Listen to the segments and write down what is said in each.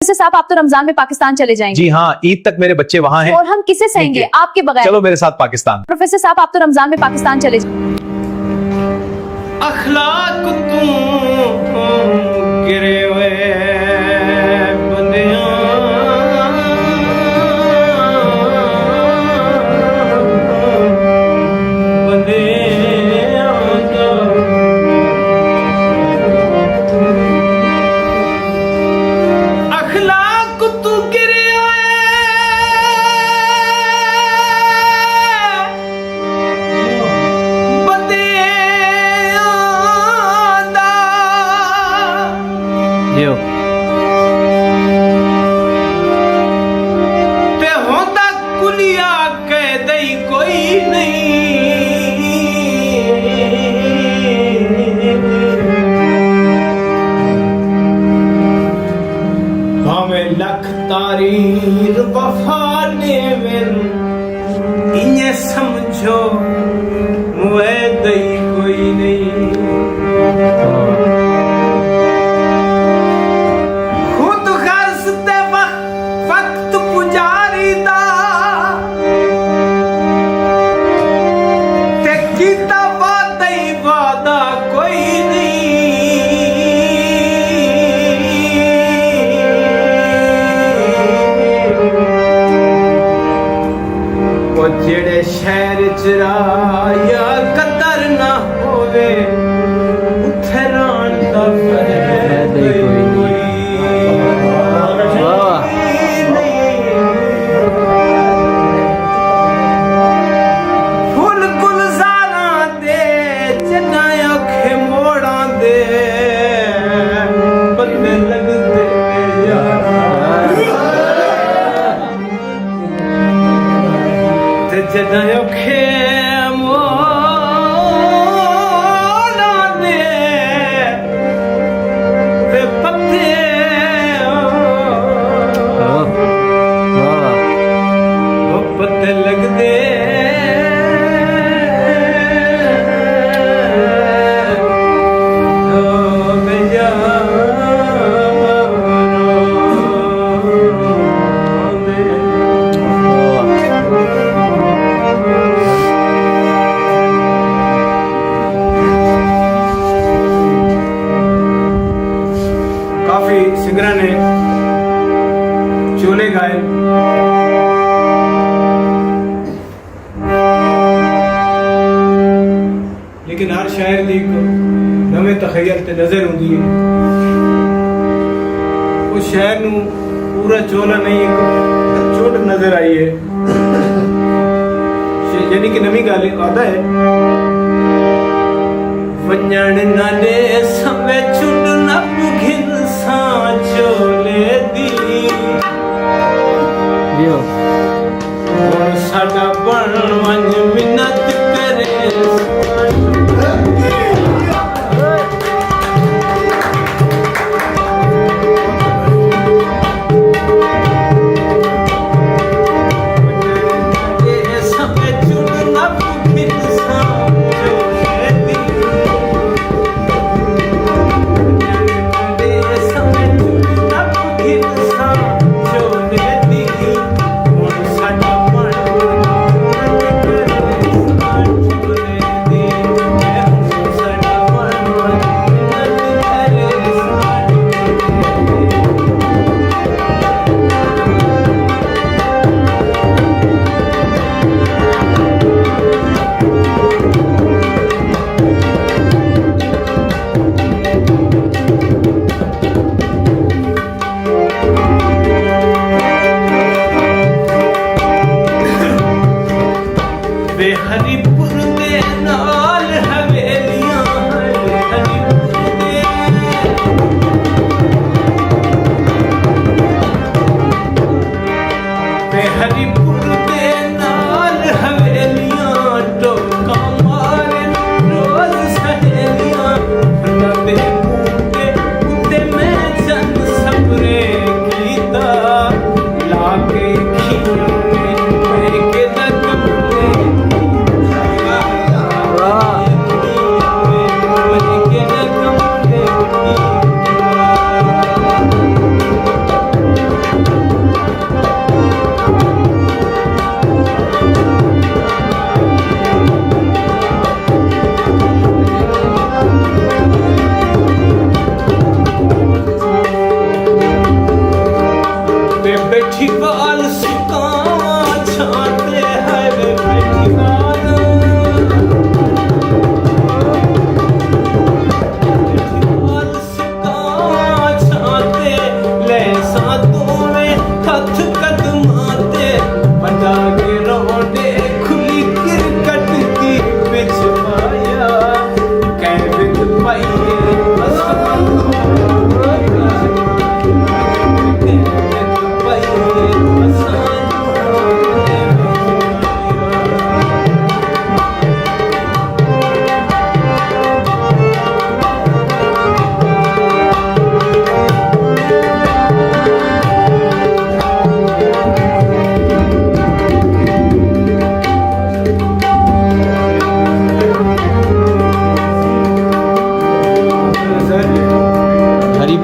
Professor साहब, आप तो रमजान में पाकिस्तान चले जाएंगे। जी हाँ, ईद तक मेरे बच्चे वहाँ हैं। और हम किसे सहेंगे आपके बगैर? चलो मेरे साथ पाकिस्तान। प्रोफेसर साहब, आप तो रमजान में पाकिस्तान चले जाएंगे। अखलाक तू गिरे हुए बंदियां अखलाक तू गिरे ते होता कुलिया कह दई कोई नहीं। भावे लख तारीर वफा ने मैनू इन्हें समझो मुए दई कोई नहीं। जेड़े शहर चराया कदर ना होवे उथे रान दा फायदा कोई फुल गुलजारा दे जन्ना अखे मोड़ा दे बंदे लगदे जदा औखे मोड़ा दे ते पत्ते पत्ते लगदे सिंगरा ने चोले गाए, लेकिन हर शायर की नवे तखय्युल ते नजर होंदी है। उस शायर नू पूरा चोला नहीं एक चोट नजर आई है, यानी कि नवी गल आता है वंजण नाले समय छुट न पुघिन सा चोले दी और साडा बण वंज मिन्नत करे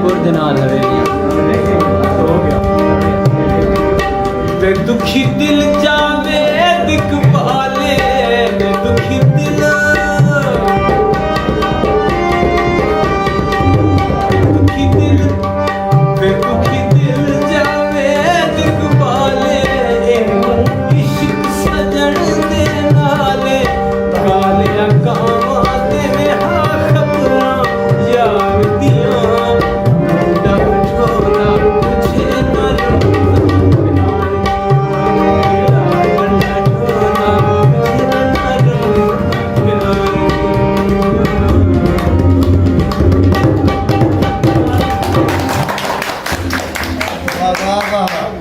रायपुर दे नाल हवेलियां हो गया वे दुखी दिल जावे दिख भाले वे दुखी दिल वे दुखी दिल जावे दिख भाले इश्क सजन दे नाले कालिया कावां ते वे हा खबरां यार दियां मुंडा ढोला तुझे ना वाह वाह वाह